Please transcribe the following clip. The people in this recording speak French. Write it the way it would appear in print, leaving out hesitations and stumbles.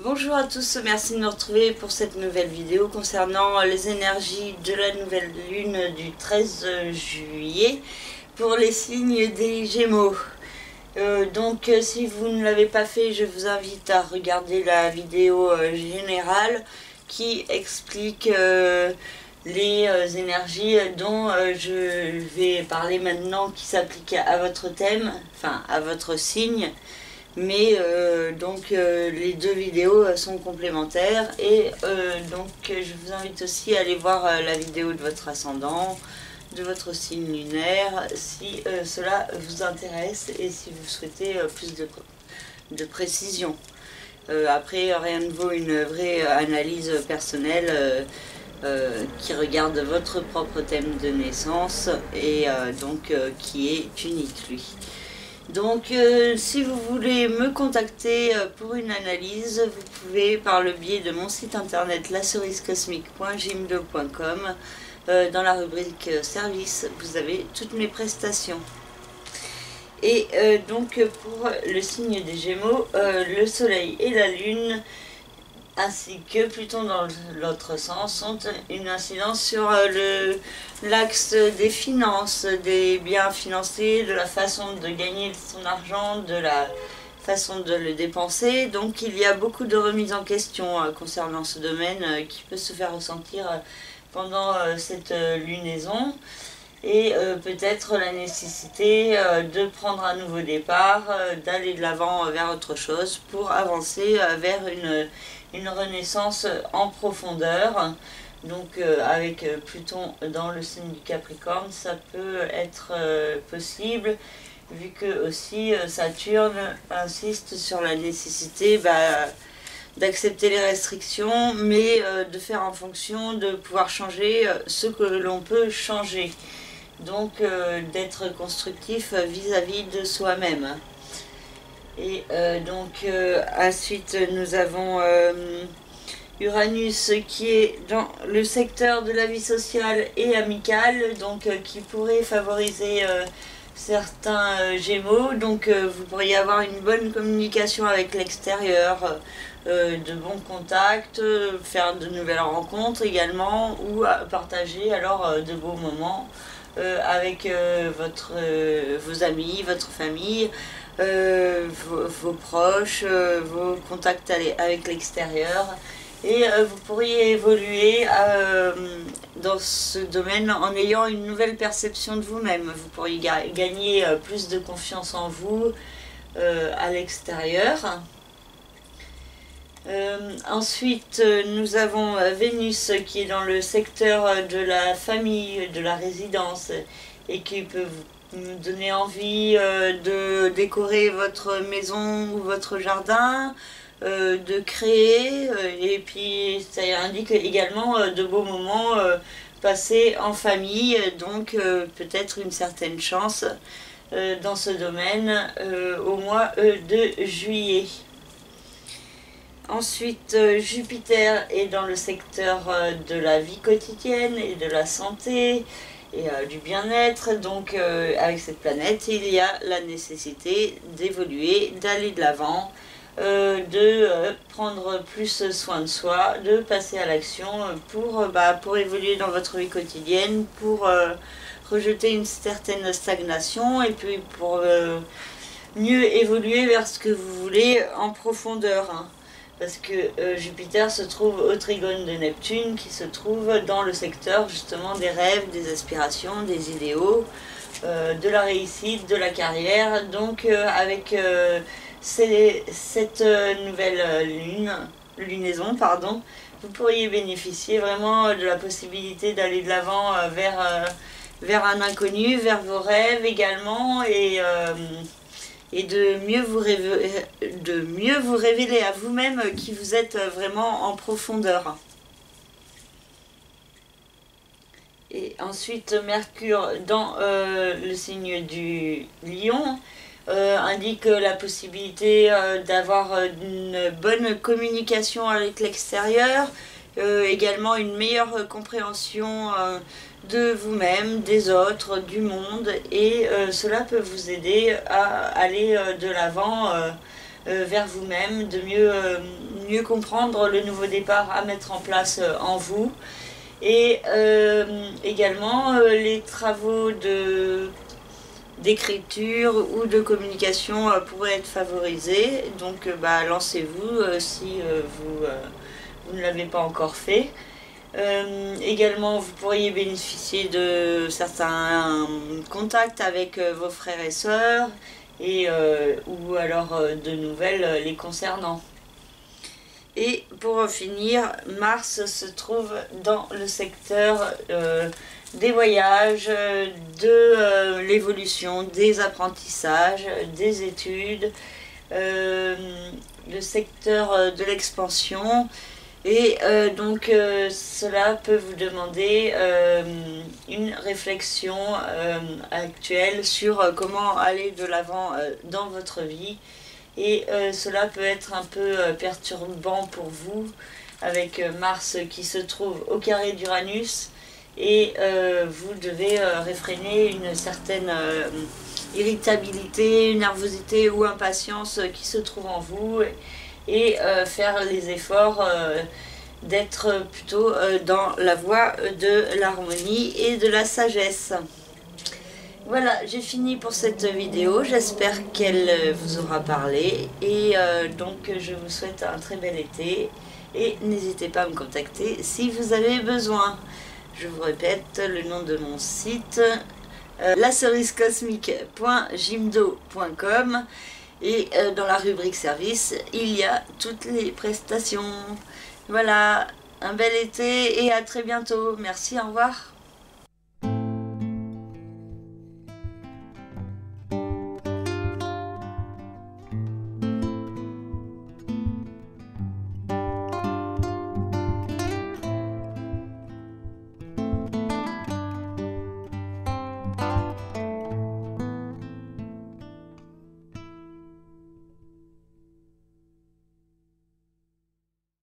Bonjour à tous, merci de nous retrouver pour cette nouvelle vidéo concernant les énergies de la nouvelle lune du 13 juillet pour les signes des Gémeaux. Si vous ne l'avez pas fait, je vous invite à regarder la vidéo générale qui explique les énergies dont je vais parler maintenant, qui s'appliquent à votre thème, enfin à votre signe. Mais les deux vidéos sont complémentaires et je vous invite aussi à aller voir la vidéo de votre ascendant, de votre signe lunaire, si cela vous intéresse et si vous souhaitez plus de précision. Après, rien ne vaut une vraie analyse personnelle qui regarde votre propre thème de naissance et qui est unique, lui. Donc si vous voulez me contacter pour une analyse, vous pouvez par le biais de mon site internet lacerisecosmique.gmail.com. Dans la rubrique service, vous avez toutes mes prestations. Et pour le signe des Gémeaux, le soleil et la lune ainsi que Pluton dans l'autre sens ont une incidence sur l'axe des finances, des biens financiers, de la façon de gagner son argent, de la façon de le dépenser. Donc il y a beaucoup de remises en question concernant ce domaine qui peut se faire ressentir pendant cette lunaison. Et peut-être la nécessité de prendre un nouveau départ, d'aller de l'avant vers autre chose pour avancer vers une renaissance en profondeur. Donc avec Pluton dans le signe du Capricorne, ça peut être possible, vu que aussi Saturne insiste sur la nécessité d'accepter les restrictions, mais de faire en fonction de pouvoir changer ce que l'on peut changer. Donc d'être constructif vis-à-vis de soi-même. Et ensuite nous avons Uranus qui est dans le secteur de la vie sociale et amicale, donc qui pourrait favoriser certains Gémeaux. Donc vous pourriez avoir une bonne communication avec l'extérieur, de bons contacts, faire de nouvelles rencontres également, ou partager alors de beaux moments avec vos amis, votre famille, vos proches, vos contacts avec l'extérieur. Et vous pourriez évoluer dans ce domaine en ayant une nouvelle perception de vous-même. Vous pourriez gagner plus de confiance en vous à l'extérieur. Ensuite, nous avons Vénus qui est dans le secteur de la famille, de la résidence, et qui peut vous donner envie de décorer votre maison ou votre jardin, de créer, et puis ça indique également de beaux moments passés en famille, donc peut-être une certaine chance dans ce domaine au mois de juillet. Ensuite, Jupiter est dans le secteur de la vie quotidienne et de la santé et du bien-être. Donc avec cette planète, il y a la nécessité d'évoluer, d'aller de l'avant, de prendre plus soin de soi, de passer à l'action pour évoluer dans votre vie quotidienne, pour rejeter une certaine stagnation et puis pour mieux évoluer vers ce que vous voulez en profondeur, hein. Parce que Jupiter se trouve au trigone de Neptune, qui se trouve dans le secteur justement des rêves, des aspirations, des idéaux, de la réussite, de la carrière. Donc avec cette nouvelle lunaison, vous pourriez bénéficier vraiment de la possibilité d'aller de l'avant vers un inconnu, vers vos rêves également, et de mieux vous révéler à vous-même qui vous êtes vraiment en profondeur. Et ensuite, Mercure dans le signe du Lion indique la possibilité d'avoir une bonne communication avec l'extérieur, également une meilleure compréhension de vous-même, des autres, du monde, et cela peut vous aider à aller de l'avant vers vous-même, de mieux comprendre le nouveau départ à mettre en place en vous. Et également les travaux d'écriture ou de communication pourraient être favorisés. Donc lancez-vous si vous ne l'avez pas encore fait. Également, vous pourriez bénéficier de certains contacts avec vos frères et sœurs ou alors de nouvelles les concernant. Et pour finir, Mars se trouve dans le secteur des voyages, de l'évolution, des apprentissages, des études, le secteur de l'expansion. Et donc cela peut vous demander une réflexion actuelle sur comment aller de l'avant dans votre vie. Et cela peut être un peu perturbant pour vous, avec Mars qui se trouve au carré d'Uranus, et vous devez réfréner une certaine irritabilité, nervosité ou impatience qui se trouve en vous, et faire les efforts d'être plutôt dans la voie de l'harmonie et de la sagesse. Voilà, j'ai fini pour cette vidéo, j'espère qu'elle vous aura parlé, et donc je vous souhaite un très bel été, et n'hésitez pas à me contacter si vous avez besoin. Je vous répète le nom de mon site, lacerisecosmique.jimdo.com, et dans la rubrique service, il y a toutes les prestations. Voilà, un bel été et à très bientôt. Merci, au revoir.